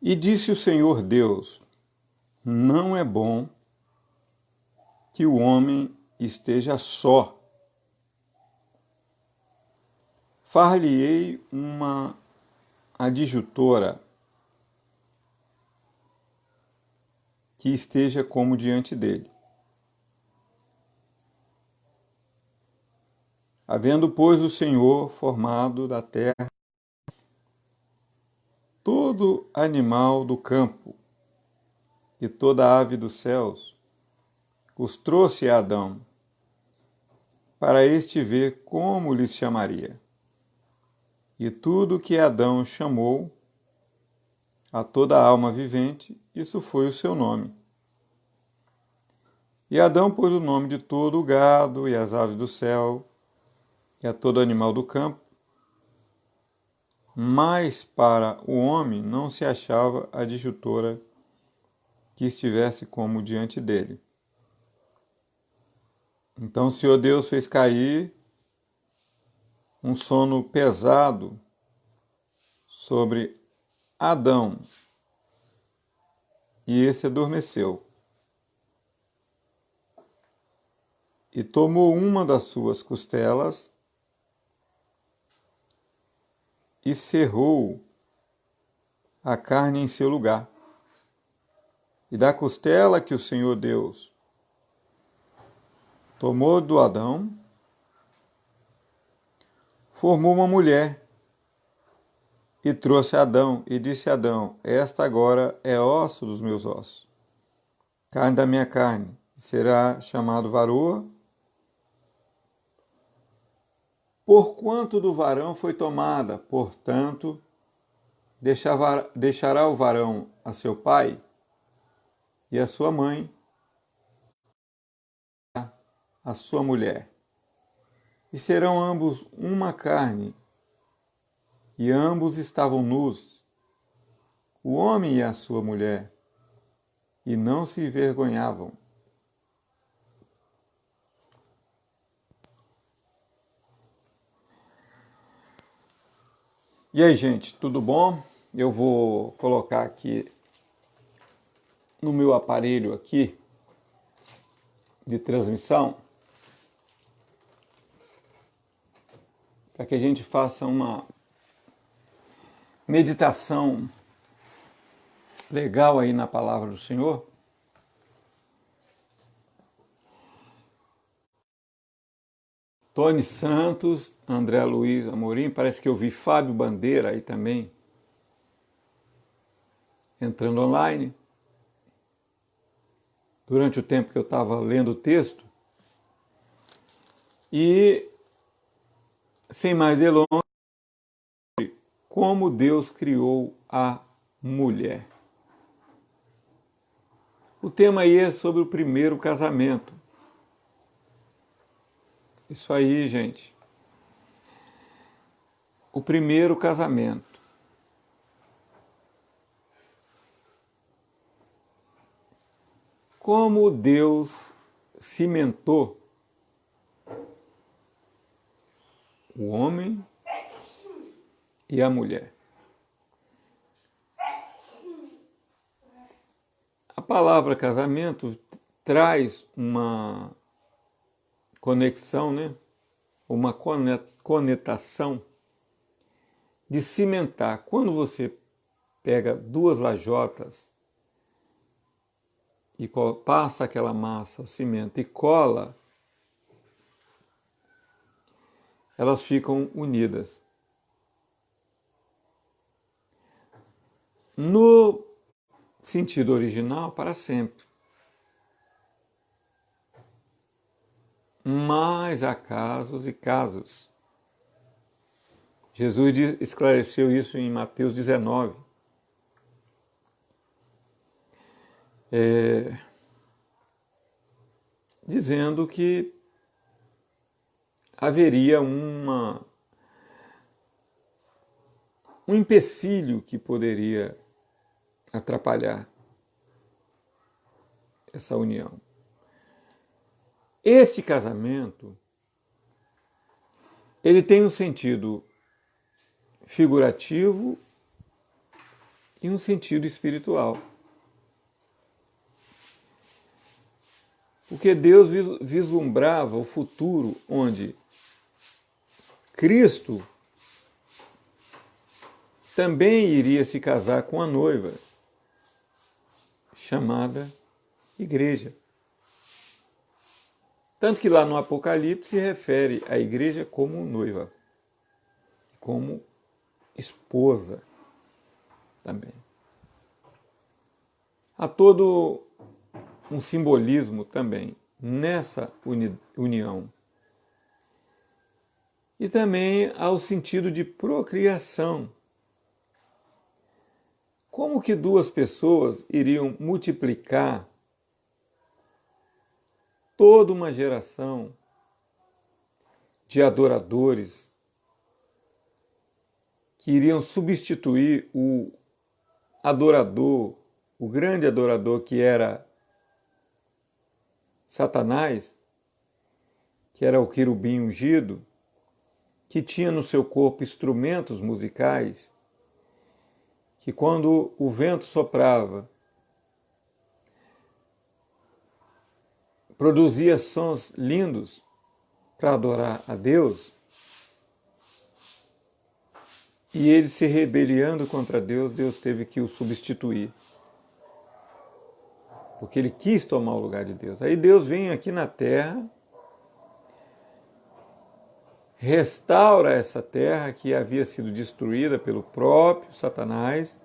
E disse o Senhor Deus: não é bom que o homem esteja só. Far-lhe-ei uma adjutora que esteja como diante dele. Havendo, pois, o Senhor formado da terra todo animal do campo e toda ave dos céus, os trouxe a Adão, para este ver como lhes chamaria. E tudo que Adão chamou a toda alma vivente, isso foi o seu nome. E Adão pôs o nome de todo o gado e as aves do céu e a todo animal do campo, mas para o homem não se achava adjutora que estivesse como diante dele. Então o Senhor Deus fez cair um sono pesado sobre Adão, e esse adormeceu. E tomou uma das suas costelas e cerrou a carne em seu lugar. E da costela que o Senhor Deus tomou do Adão, formou uma mulher e trouxe a Adão, e disse a Adão: esta agora é osso dos meus ossos, carne da minha carne, e será chamado varoa, porquanto do varão foi tomada. Portanto, deixará o varão a seu pai e a sua mãe, a sua mulher, e serão ambos uma carne. E ambos estavam nus, o homem e a sua mulher, e não se envergonhavam. E aí, gente, tudo bom? Eu vou colocar aqui no meu aparelho aqui de transmissão para que a gente faça uma meditação legal aí na palavra do Senhor. Tony Santos, André Luiz Amorim, parece que eu vi Fábio Bandeira aí também entrando online. Durante o tempo que eu estava lendo o texto. E, sem mais delongas, como Deus criou a mulher. O tema aí é sobre o primeiro casamento. Isso aí, gente. O primeiro casamento. Como Deus cimentou o homem e a mulher. A palavra casamento traz uma conexão, né? Uma conetação de cimentar. Quando você pega duas lajotas e passa aquela massa, o cimento, e cola, elas ficam unidas. No sentido original, para sempre. Mas há casos e casos. Jesus esclareceu isso em Mateus 19. Dizendo que haveria um empecilho que poderia atrapalhar essa união. Este casamento, ele tem um sentido figurativo e um sentido espiritual. Porque Deus vislumbrava o futuro onde Cristo também iria se casar com a noiva, chamada Igreja. Tanto que lá no Apocalipse se refere à igreja como noiva, como esposa também. Há todo um simbolismo também nessa união. E também há o sentido de procriação. Como que duas pessoas iriam multiplicar toda uma geração de adoradores que iriam substituir o adorador, o grande adorador que era Satanás, que era o querubim ungido, que tinha no seu corpo instrumentos musicais, que quando o vento soprava, produzia sons lindos para adorar a Deus, e ele se rebeliando contra Deus, Deus teve que o substituir, porque ele quis tomar o lugar de Deus. Aí Deus vem aqui na terra, restaura essa terra que havia sido destruída pelo próprio Satanás,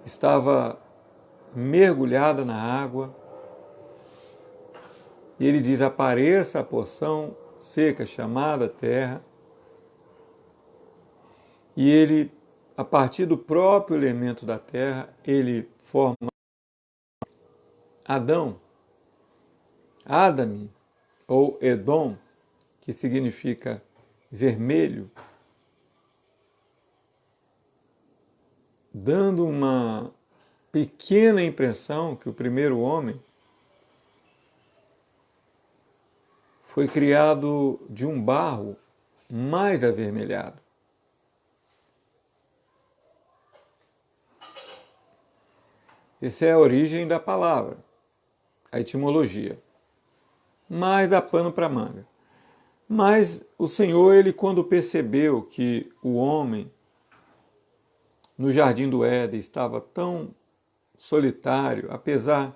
estava mergulhada na água, e ele diz: apareça a porção seca chamada terra, e ele, a partir do próprio elemento da terra, ele forma Adão, Adam ou Edom, que significa vermelho, dando uma pequena impressão que o primeiro homem foi criado de um barro mais avermelhado. Essa é a origem da palavra, a etimologia. Mas dá pano para manga. Mas o Senhor, ele quando percebeu que o homem no jardim do Éden estava tão solitário, apesar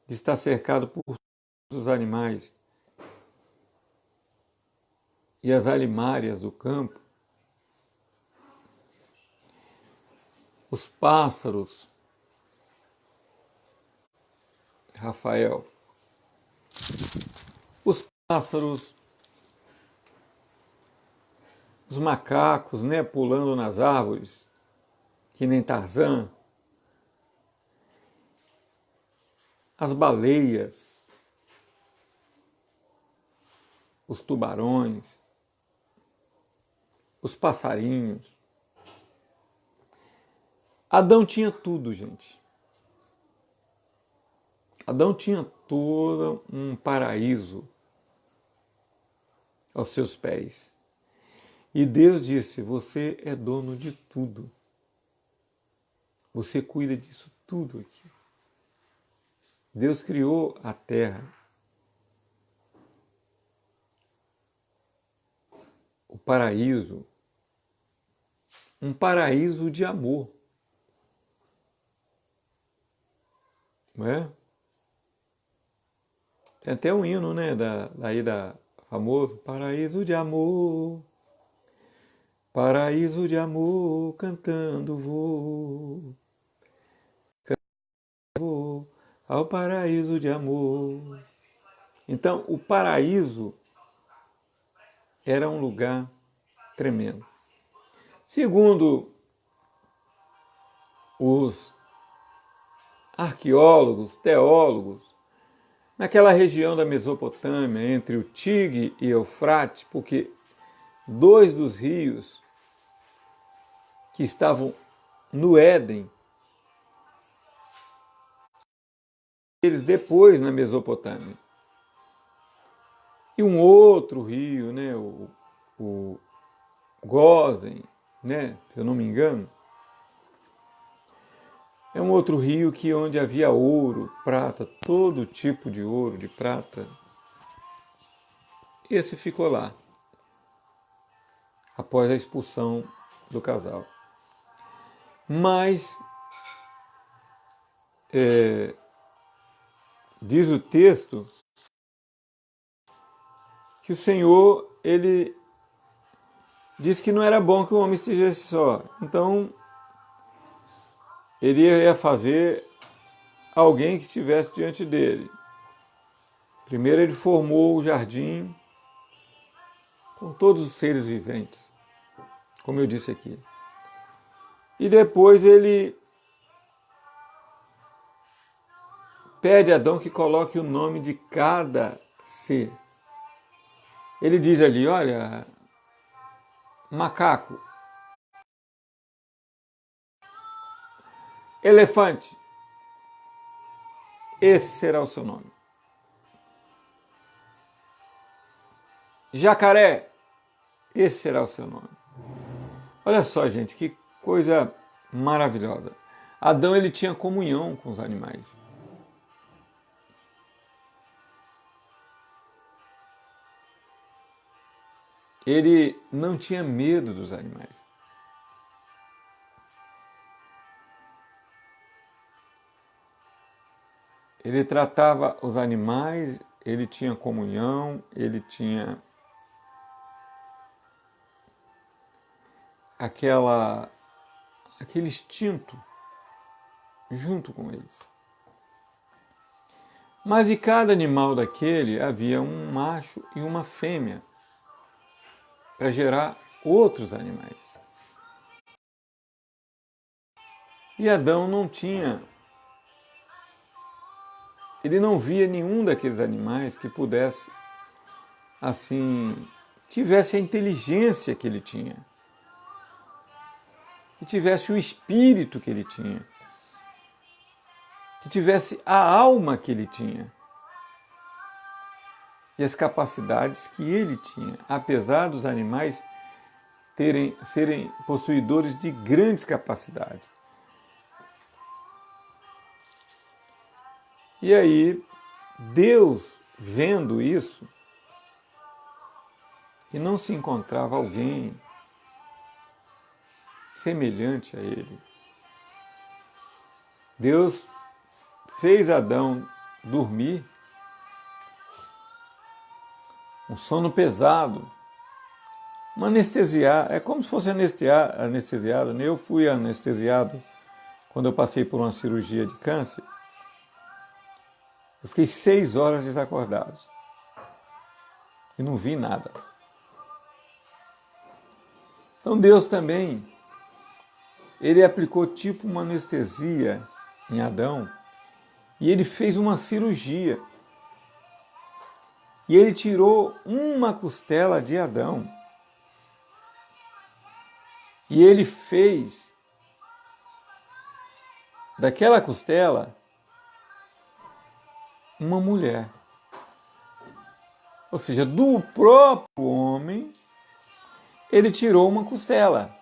de estar cercado por todos os animais e as alimárias do campo, os pássaros, Rafael, os pássaros, os macacos, né, pulando nas árvores, que nem Tarzan, as baleias, os tubarões, os passarinhos. Adão tinha tudo, gente. Adão tinha todo um paraíso aos seus pés. E Deus disse: você é dono de tudo. Você cuida disso tudo aqui. Deus criou a terra, o paraíso, um paraíso de amor. Não é? Tem até um hino, né, daí da famoso Paraíso de Amor, paraíso de amor, cantando vou, ao paraíso de amor. Então, o paraíso era um lugar tremendo. Segundo os arqueólogos, teólogos, naquela região da Mesopotâmia, entre o Tigre e Eufrates, porque dois dos rios que estavam no Éden, eles depois na Mesopotâmia. E um outro rio, né, o Gósen, né, se eu não me engano, É um outro rio que onde havia ouro, prata, todo tipo de ouro, de prata. Esse ficou lá, após a expulsão do casal. Mas, diz o texto, que o Senhor, ele disse que não era bom que o homem estivesse só. Então, ele ia fazer alguém que estivesse diante dele. Primeiro ele formou o jardim com todos os seres viventes, como eu disse aqui. E depois ele pede a Adão que coloque o nome de cada ser. Ele diz ali, olha, macaco, elefante, esse será o seu nome. Jacaré, esse será o seu nome. Olha só, gente, que coisa maravilhosa. Adão, ele tinha comunhão com os animais. Ele não tinha medo dos animais. Ele tratava os animais, ele tinha comunhão, ele tinha aquele instinto junto com eles. Mas de cada animal daquele havia um macho e uma fêmea para gerar outros animais. E Adão não tinha, ele não via nenhum daqueles animais que pudesse, assim, tivesse a inteligência que ele tinha, que tivesse o espírito que ele tinha, que tivesse a alma que ele tinha e as capacidades que ele tinha, apesar dos animais serem possuidores de grandes capacidades. E aí, Deus, vendo isso, e não se encontrava alguém semelhante a ele, Deus fez Adão dormir um sono pesado, uma anestesiada, é como se fosse anestesiado, né? Eu fui anestesiado quando eu passei por uma cirurgia de câncer. Eu fiquei 6 horas desacordado e não vi nada. Então Deus também, ele aplicou tipo uma anestesia em Adão e ele fez uma cirurgia. E ele tirou uma costela de Adão. E ele fez daquela costela uma mulher. Ou seja, do próprio homem, ele tirou uma costela.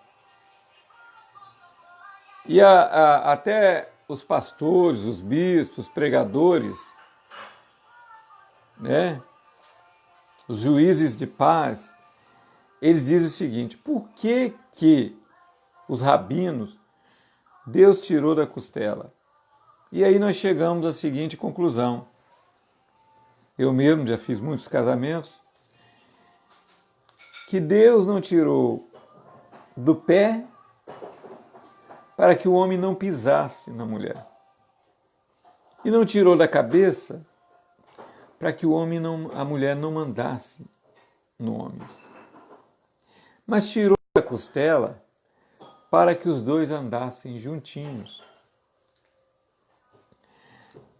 E até os pastores, os bispos, os pregadores, né, os juízes de paz, eles dizem o seguinte: por que os rabinos Deus tirou da costela? E aí nós chegamos à seguinte conclusão. Eu mesmo já fiz muitos casamentos, que Deus não tirou do pé para que o homem não pisasse na mulher. E não tirou da cabeça para que a mulher não mandasse no homem. Mas tirou da costela para que os dois andassem juntinhos.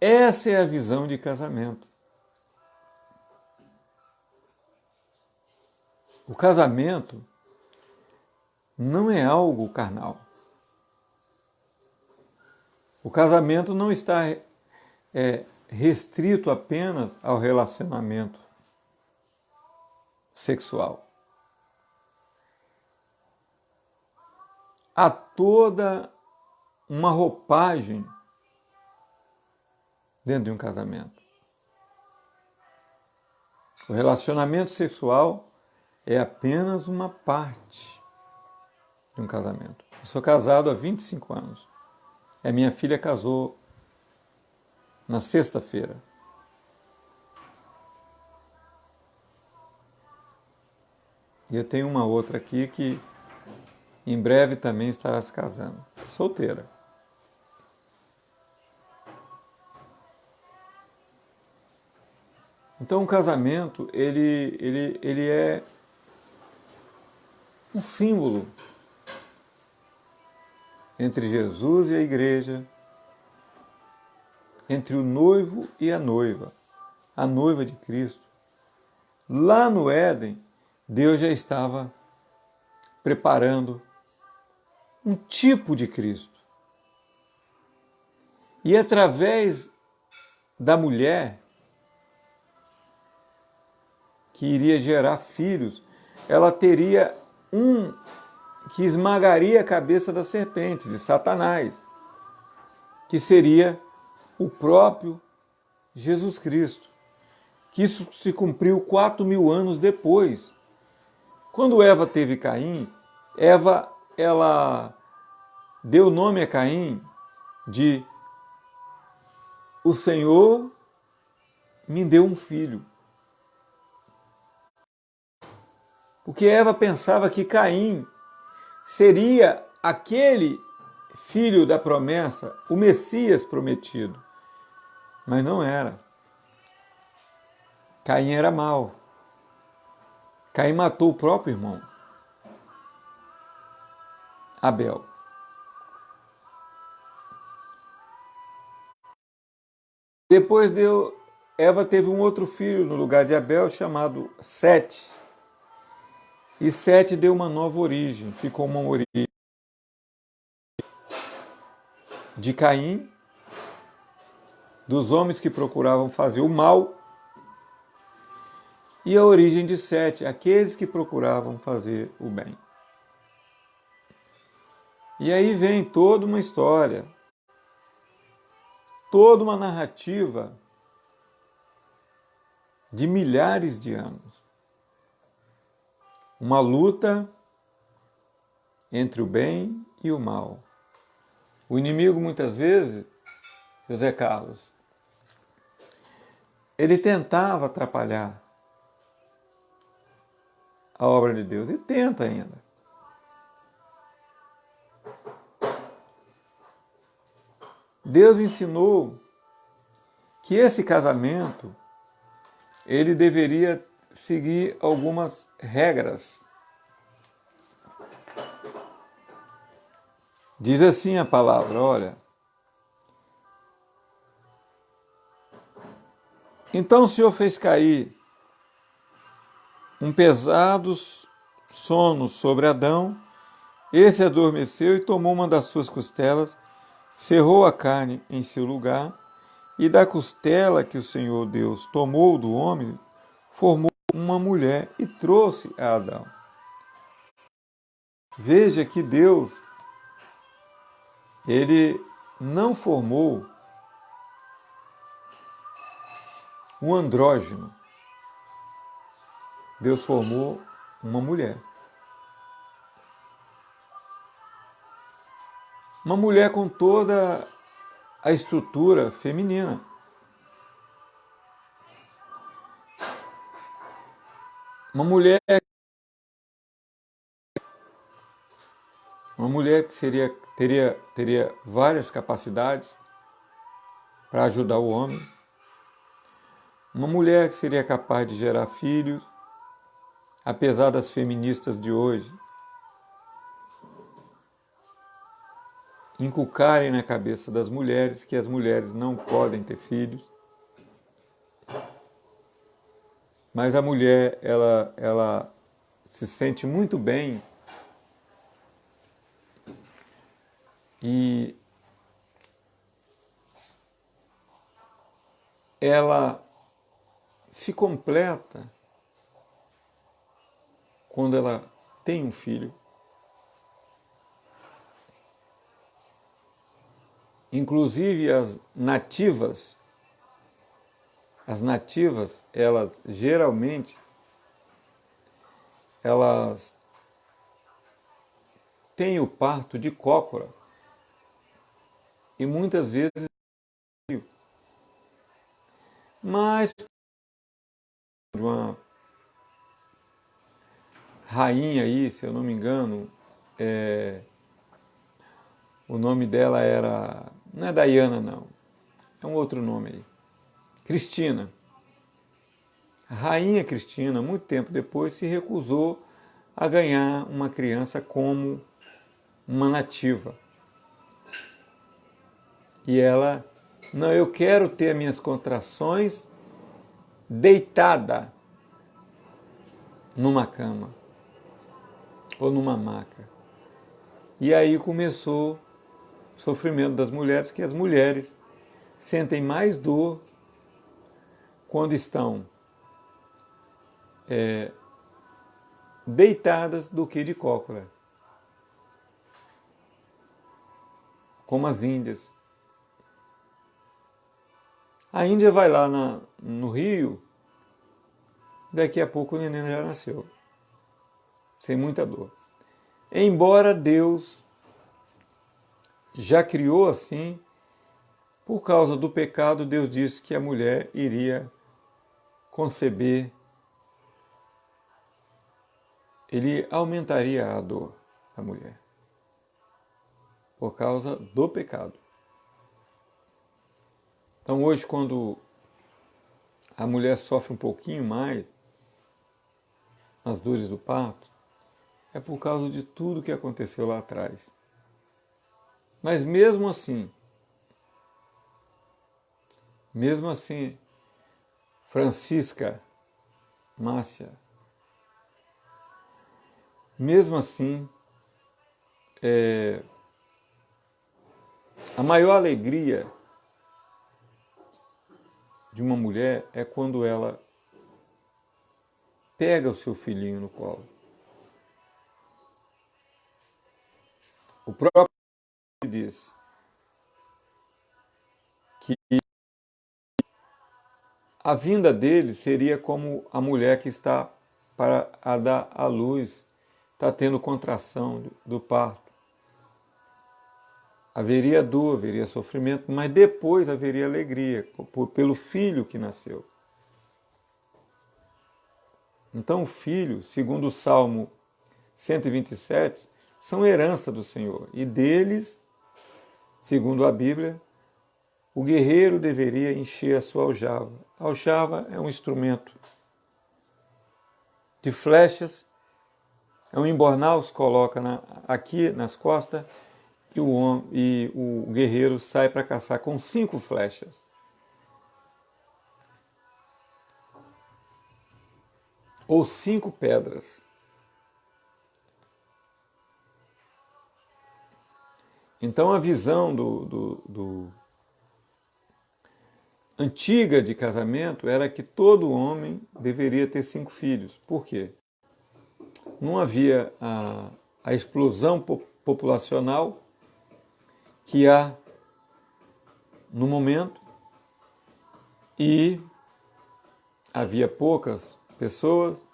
Essa é a visão de casamento. O casamento não é algo carnal. O casamento não está restrito apenas ao relacionamento sexual. Há toda uma roupagem dentro de um casamento. O relacionamento sexual é apenas uma parte de um casamento. Eu sou casado há 25 anos. A minha filha casou na sexta-feira. E eu tenho uma outra aqui que em breve também estará se casando. Solteira. Então o casamento, ele é um símbolo entre Jesus e a igreja, entre o noivo e a noiva de Cristo. Lá no Éden, Deus já estava preparando um tipo de Cristo. E através da mulher, que iria gerar filhos, ela teria um que esmagaria a cabeça das serpentes, de Satanás, que seria o próprio Jesus Cristo. Que isso se cumpriu 4.000 anos depois. Quando Eva teve Caim, ela deu nome a Caim de o Senhor me deu um filho. Porque Eva pensava que Caim seria aquele filho da promessa, o Messias prometido. Mas não era. Caim era mau. Caim matou o próprio irmão, Abel. Depois Eva teve um outro filho no lugar de Abel, chamado Sete. E Sete deu uma nova origem, ficou uma origem de Caim, dos homens que procuravam fazer o mal, e a origem de Sete, aqueles que procuravam fazer o bem. E aí vem toda uma história, toda uma narrativa de milhares de anos. Uma luta entre o bem e o mal. O inimigo, muitas vezes, José Carlos, ele tentava atrapalhar a obra de Deus, e tenta ainda. Deus ensinou que esse casamento, ele deveria seguir algumas regras. Diz assim a palavra, olha. Então o Senhor fez cair um pesado sono sobre Adão, esse adormeceu e tomou uma das suas costelas, cerrou a carne em seu lugar, e da costela que o Senhor Deus tomou do homem, formou uma mulher e trouxe a Adão. Veja que Deus, ele não formou um andrógeno. Deus formou uma mulher. Uma mulher com toda a estrutura feminina. Uma mulher que teria várias capacidades para ajudar o homem. Uma mulher que seria capaz de gerar filhos, apesar das feministas de hoje inculcarem na cabeça das mulheres que as mulheres não podem ter filhos. Mas a mulher, ela se sente muito bem e ela se completa quando ela tem um filho. Inclusive as nativas, elas geralmente elas têm o parto de cópula e muitas vezes, mas de uma rainha aí, se eu não me engano, o nome dela era, não é Diana não, é um outro nome aí, Cristina. A rainha Cristina, muito tempo depois, se recusou a ganhar uma criança como uma nativa. E ela, não, eu quero ter minhas contrações deitada numa cama ou numa maca. E aí começou o sofrimento das mulheres, que as mulheres sentem mais dor quando estão deitadas do que de cócoras, como as índias. A Índia vai lá no Rio, daqui a pouco o neném já nasceu, sem muita dor. Embora Deus já criou assim, por causa do pecado, Deus disse que a mulher iria conceber, ele aumentaria a dor da mulher, por causa do pecado. Então hoje, quando a mulher sofre um pouquinho mais as dores do parto, é por causa de tudo que aconteceu lá atrás. Mas mesmo assim, Francisca, Márcia, mesmo assim, a maior alegria de uma mulher é quando ela pega o seu filhinho no colo. O próprio diz que a vinda dele seria como a mulher que está para a dar à luz, está tendo contração do parto. Haveria dor, haveria sofrimento, mas depois haveria alegria pelo filho que nasceu. Então o filho, segundo o Salmo 127, são herança do Senhor. E deles, segundo a Bíblia, o guerreiro deveria encher a sua aljava. A aljava é um instrumento de flechas, é um embornal, se coloca aqui nas costas e o guerreiro sai para caçar com 5 flechas. Ou 5 pedras. Então a visão antiga de casamento era que todo homem deveria ter 5 filhos. Por quê? Não havia a explosão populacional que há no momento e havia poucas pessoas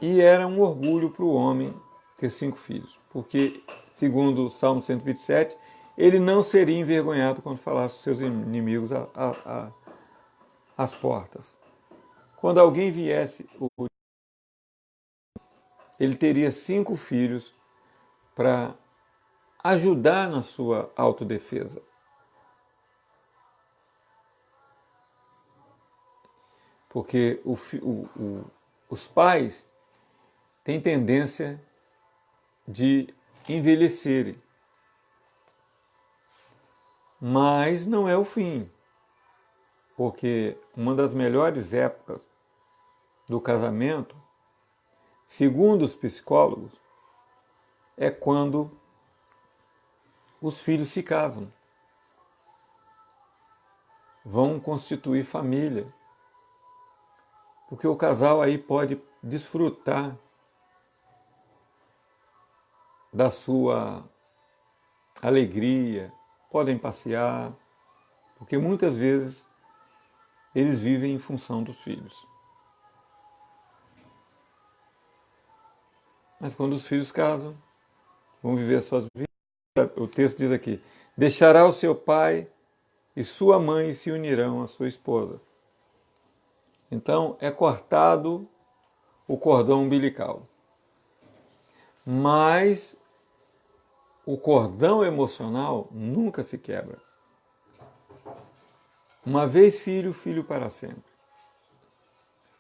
e era um orgulho para o homem ter 5 filhos, porque, segundo o Salmo 127, ele não seria envergonhado quando falasse os seus inimigos às portas. Quando alguém viesse, ele teria 5 filhos para ajudar na sua autodefesa. Porque os pais têm tendência de envelhecerem. Mas não é o fim. Porque uma das melhores épocas do casamento, segundo os psicólogos, é quando os filhos se casam. Vão constituir família. Porque o casal aí pode desfrutar da sua alegria, podem passear, porque muitas vezes eles vivem em função dos filhos. Mas quando os filhos casam, vão viver as suas vidas, o texto diz aqui, deixará o seu pai e sua mãe se unirão à sua esposa. Então é cortado o cordão umbilical. Mas o cordão emocional nunca se quebra. Uma vez filho, filho para sempre.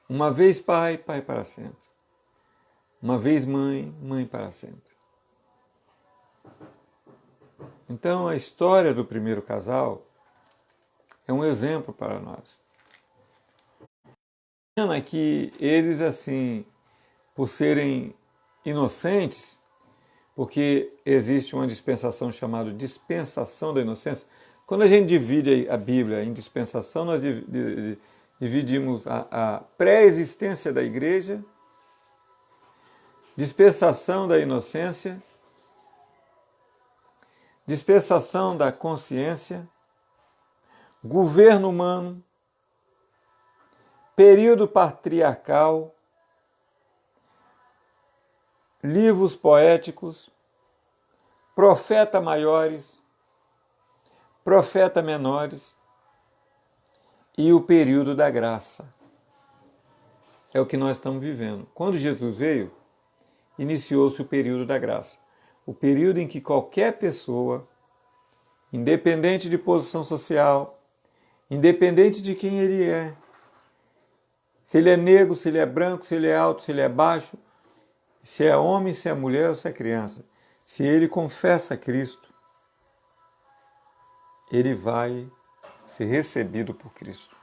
Uma vez pai, pai para sempre. Uma vez mãe, mãe para sempre. Então a história do primeiro casal é um exemplo para nós. É que eles, assim, por serem inocentes, porque existe uma dispensação chamada dispensação da inocência. Quando a gente divide a Bíblia em dispensação, nós dividimos a pré-existência da igreja, dispensação da inocência, dispensação da consciência, governo humano, período patriarcal, livros poéticos, profeta maiores, profeta menores e o período da graça. É o que nós estamos vivendo. Quando Jesus veio, iniciou-se o período da graça. O período em que qualquer pessoa, independente de posição social, independente de quem ele é, se ele é negro, se ele é branco, se ele é alto, se ele é baixo, se é homem, se é mulher ou se é criança, se ele confessa Cristo, ele vai ser recebido por Cristo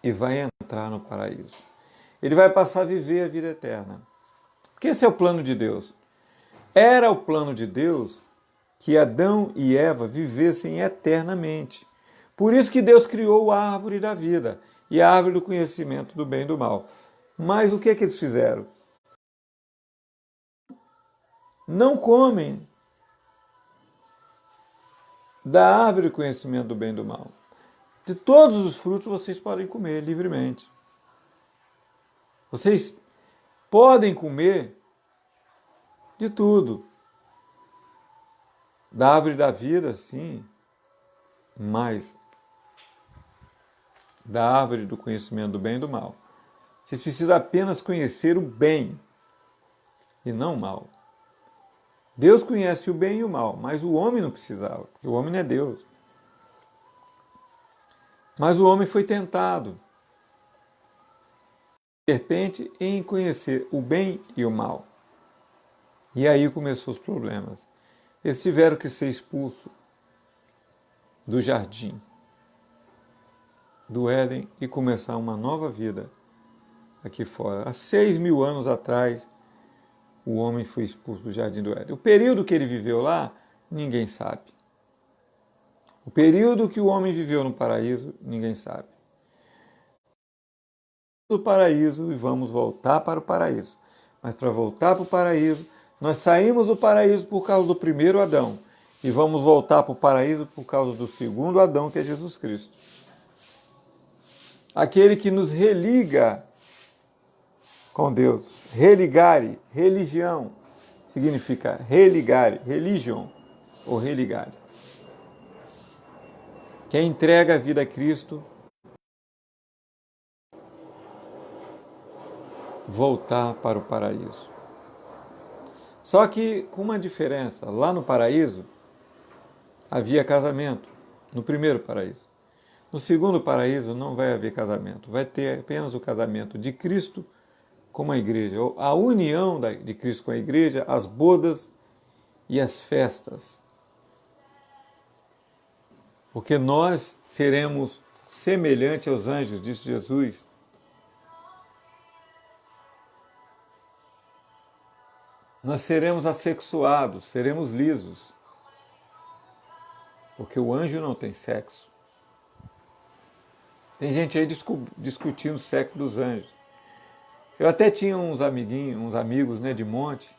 e vai entrar no paraíso. Ele vai passar a viver a vida eterna. Porque esse é o plano de Deus. Era o plano de Deus que Adão e Eva vivessem eternamente. Por isso que Deus criou a árvore da vida e a árvore do conhecimento do bem e do mal. Mas o que eles fizeram? Não comem da árvore do conhecimento do bem e do mal. De todos os frutos vocês podem comer livremente. Vocês podem comer de tudo. Da árvore da vida, sim, mas da árvore do conhecimento do bem e do mal. Vocês precisam apenas conhecer o bem e não o mal. Deus conhece o bem e o mal, mas o homem não precisava, porque o homem não é Deus. Mas o homem foi tentado, de repente, em conhecer o bem e o mal. E aí começou os problemas. Eles tiveram que ser expulsos do jardim, do Éden, e começar uma nova vida aqui fora. Há 6.000 anos atrás, o homem foi expulso do jardim do Éden. O período que ele viveu lá, ninguém sabe. O período que o homem viveu no paraíso, ninguém sabe. Do paraíso e vamos voltar para o paraíso. Mas para voltar para o paraíso, nós saímos do paraíso por causa do primeiro Adão e vamos voltar para o paraíso por causa do segundo Adão, que é Jesus Cristo. Aquele que nos religa com Deus. Religare, religião, significa religare, religion ou religare. Quem entrega a vida a Cristo, voltar para o paraíso. Só que com uma diferença, lá no paraíso havia casamento, no primeiro paraíso. No segundo paraíso não vai haver casamento, vai ter apenas o casamento de Cristo com a igreja, a união de Cristo com a igreja, as bodas e as festas. Porque nós seremos semelhantes aos anjos, disse Jesus. Nós seremos assexuados, seremos lisos. Porque o anjo não tem sexo. Tem gente aí discutindo o sexo dos anjos. Eu até tinha uns amiguinhos, uns amigos, né, de monte,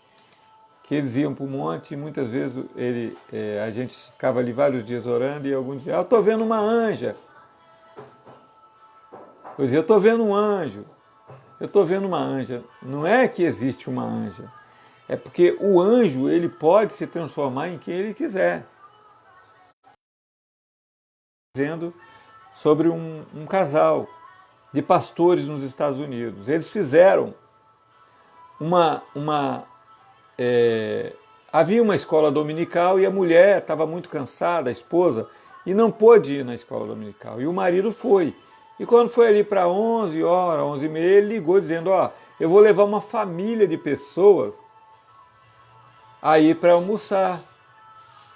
que eles iam para o monte e muitas vezes a gente ficava ali vários dias orando e algum dia, eu estou vendo uma anja. Eu dizia, eu estou vendo um anjo. Eu estou vendo uma anja. Não é que existe uma anja. É porque o anjo, ele pode se transformar em quem ele quiser. Dizendo sobre um casal de pastores nos Estados Unidos. Eles fizeram havia uma escola dominical e a mulher estava muito cansada, a esposa, e não pôde ir na escola dominical. E o marido foi. E quando foi ali para 11 horas, 11h30, ele ligou dizendo, eu vou levar uma família de pessoas aí para almoçar,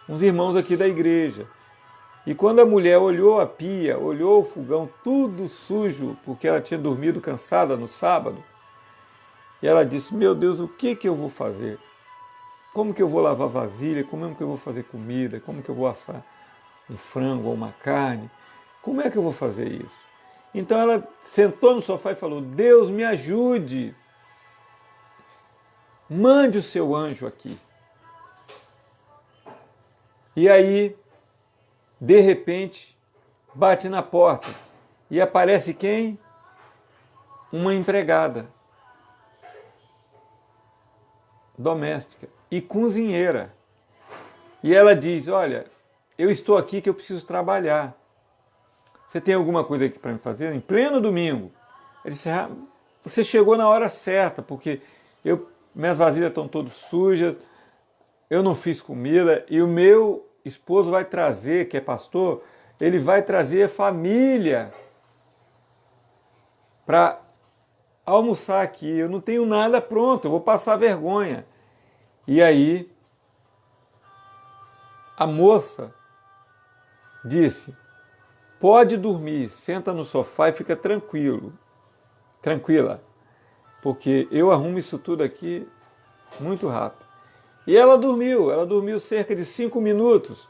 uns irmãos aqui da igreja. E quando a mulher olhou a pia, olhou o fogão, tudo sujo, porque ela tinha dormido cansada no sábado, e ela disse, meu Deus, o que eu vou fazer? Como que eu vou lavar vasilha? Como que eu vou fazer comida? Como que eu vou assar um frango ou uma carne? Como é que eu vou fazer isso? Então ela sentou no sofá e falou, Deus me ajude, mande o seu anjo aqui. E aí, de repente, bate na porta e aparece quem? Uma empregada doméstica e cozinheira. E ela diz, olha, eu estou aqui que eu preciso trabalhar. Você tem alguma coisa aqui para me fazer? Em pleno domingo. Ele disse, você chegou na hora certa, porque minhas vasilhas estão todas sujas, eu não fiz comida, e o meu esposo vai trazer, que é pastor, ele vai trazer a família para almoçar aqui. Eu não tenho nada pronto, eu vou passar vergonha. E aí, a moça disse, pode dormir, senta no sofá e fica tranquila, porque eu arrumo isso tudo aqui muito rápido. E ela dormiu cerca de 5 minutos,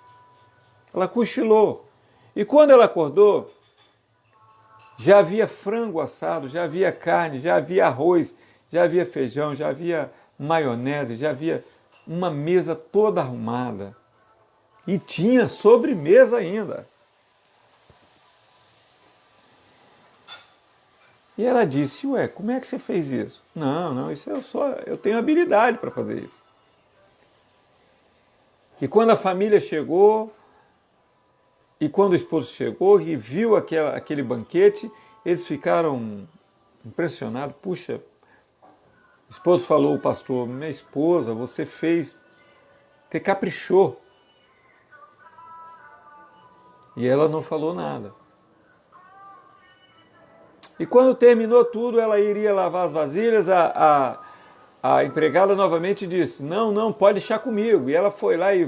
ela cochilou. E quando ela acordou, já havia frango assado, já havia carne, já havia arroz, já havia feijão, já havia maionese, já havia uma mesa toda arrumada. E tinha sobremesa ainda. E ela disse, ué, como é que você fez isso? Não, isso eu tenho habilidade para fazer isso. E quando a família chegou, e quando o esposo chegou e viu aquele banquete, eles ficaram impressionados. Puxa, o esposo falou, o pastor, minha esposa, você caprichou. E ela não falou nada. E quando terminou tudo, ela iria lavar as vasilhas, a empregada novamente disse, não, pode deixar comigo. E ela foi lá e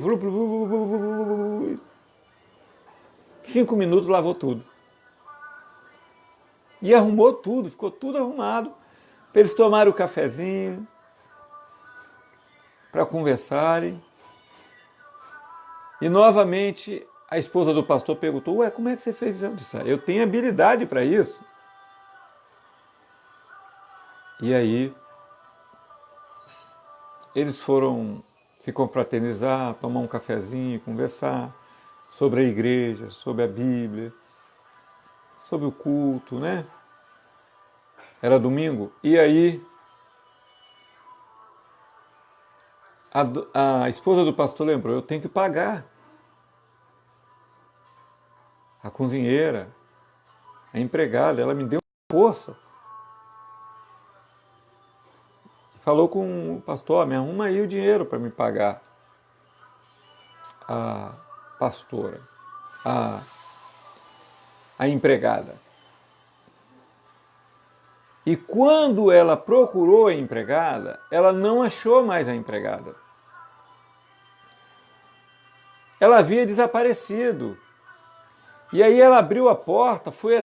5 minutos lavou tudo. E arrumou tudo, ficou tudo arrumado. Para eles tomarem o cafezinho, para conversarem. E novamente a esposa do pastor perguntou, ué, como é que você fez isso? Eu disse, eu tenho habilidade para isso. E aí eles foram se confraternizar, tomar um cafezinho, conversar sobre a igreja, sobre a Bíblia, sobre o culto, né? Era domingo. E aí a esposa do pastor lembrou, eu tenho que pagar a cozinheira, a empregada, ela me deu força. Falou com o pastor, me arruma aí o dinheiro para me pagar a pastora, a empregada. E quando ela procurou a empregada, ela não achou mais a empregada. Ela havia desaparecido. E aí ela abriu a porta, foi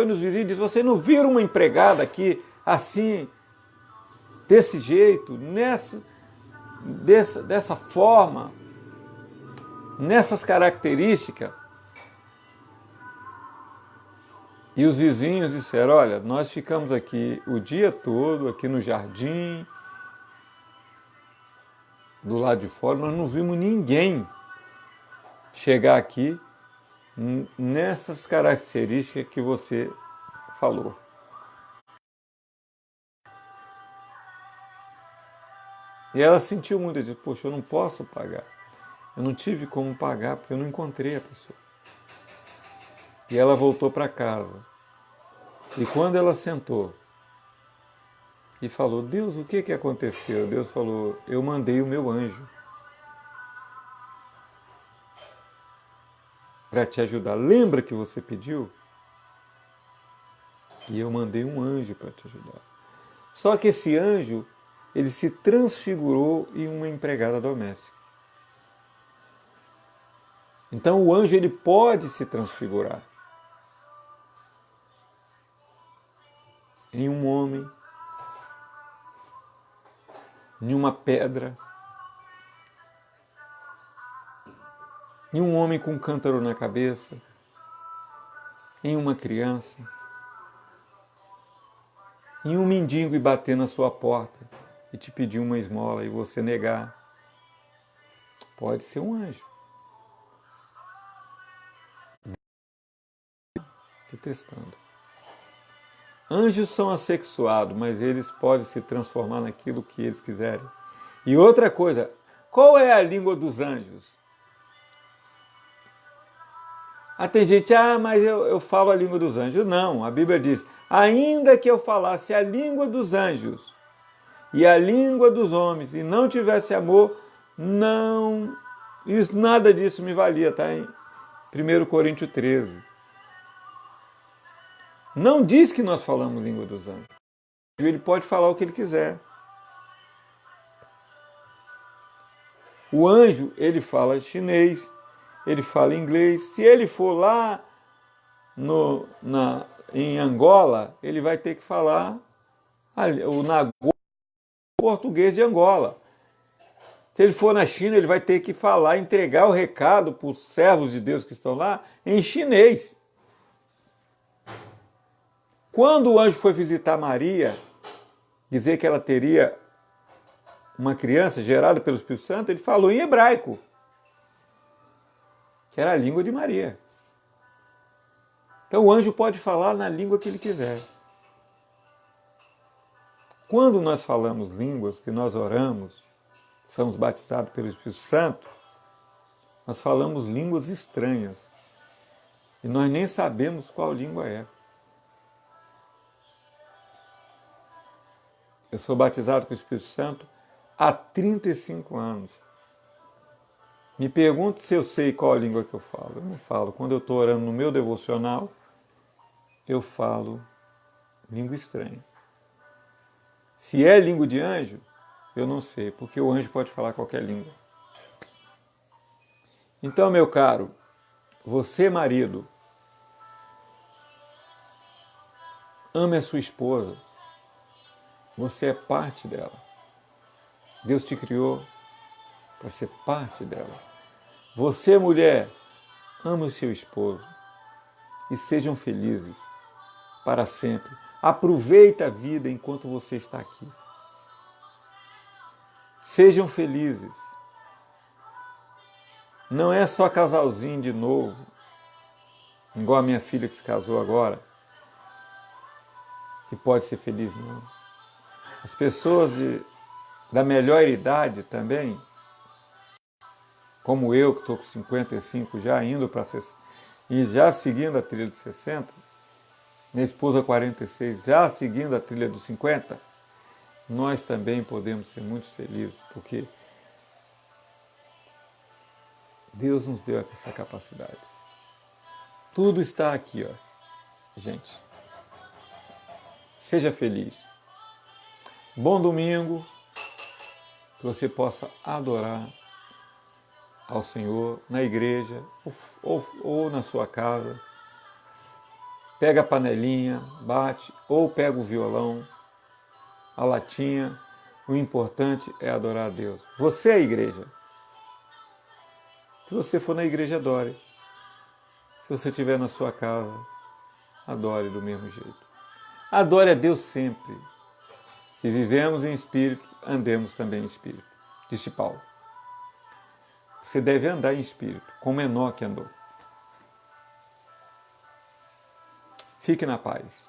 nos vizinhos e disse, vocês não viram uma empregada aqui assim, desse jeito, dessa forma, nessas características? E os vizinhos disseram, olha, nós ficamos aqui o dia todo, aqui no jardim, do lado de fora, nós não vimos ninguém chegar aqui nessas características que você falou. E ela sentiu muito, disse, poxa, eu não posso pagar. Eu não tive como pagar porque eu não encontrei a pessoa. E ela voltou para casa. E quando ela sentou e falou, Deus, o que aconteceu? Deus falou, eu mandei o meu anjo para te ajudar. Lembra que você pediu? E eu mandei um anjo para te ajudar. Só que esse anjo, ele se transfigurou em uma empregada doméstica. Então o anjo, ele pode se transfigurar em um homem, em uma pedra, em um homem com um cântaro na cabeça, em uma criança, em um mendigo e bater na sua porta e te pedir uma esmola e você negar. Pode ser um anjo. Te testando. Anjos são assexuados, mas eles podem se transformar naquilo que eles quiserem. E outra coisa, qual é a língua dos anjos? Tem gente, mas eu falo a língua dos anjos. Não, a Bíblia diz, ainda que eu falasse a língua dos anjos e a língua dos homens e não tivesse amor, nada disso me valia, tá? Em 1 Coríntios 13. Não diz que nós falamos língua dos anjos. Ele pode falar o que ele quiser. O anjo, ele fala chinês, ele fala inglês. Se ele for lá em Angola, ele vai ter que falar o Nagô, português de Angola. Se ele for na China, ele vai ter que falar, entregar o recado para os servos de Deus que estão lá em chinês. Quando o anjo foi visitar Maria, dizer que ela teria uma criança gerada pelo Espírito Santo, ele falou em hebraico, que era a língua de Maria. Então o anjo pode falar na língua que ele quiser. Quando nós falamos línguas, que nós oramos, somos batizados pelo Espírito Santo, nós falamos línguas estranhas. E nós nem sabemos qual língua é. Eu sou batizado com o Espírito Santo há 35 anos. Me pergunto se eu sei qual a língua que eu falo. Eu não falo. Quando eu estou orando no meu devocional, eu falo língua estranha. Se é língua de anjo, eu não sei, porque o anjo pode falar qualquer língua. Então, meu caro, você, marido, ame a sua esposa. Você é parte dela. Deus te criou para ser parte dela. Você, mulher, ame o seu esposo e sejam felizes para sempre. Aproveita a vida enquanto você está aqui. Sejam felizes. Não é só casalzinho de novo, igual a minha filha que se casou agora, que pode ser feliz, não. As pessoas da melhor idade também, como eu, que estou com 55 já, indo para 60, e já seguindo a trilha dos 60, minha esposa 46, já seguindo a trilha dos 50, nós também podemos ser muito felizes, porque Deus nos deu essa capacidade. Tudo está aqui, gente. Seja feliz. Bom domingo, que você possa adorar ao Senhor na igreja ou na sua casa. Pega a panelinha, bate, ou pega o violão, a latinha. O importante é adorar a Deus. Você é a igreja. Se você for na igreja, adore. Se você estiver na sua casa, adore do mesmo jeito. Adore a Deus sempre. Se vivemos em espírito, andemos também em espírito. Disse Paulo. Você deve andar em espírito, como Enoque andou. Fique na paz.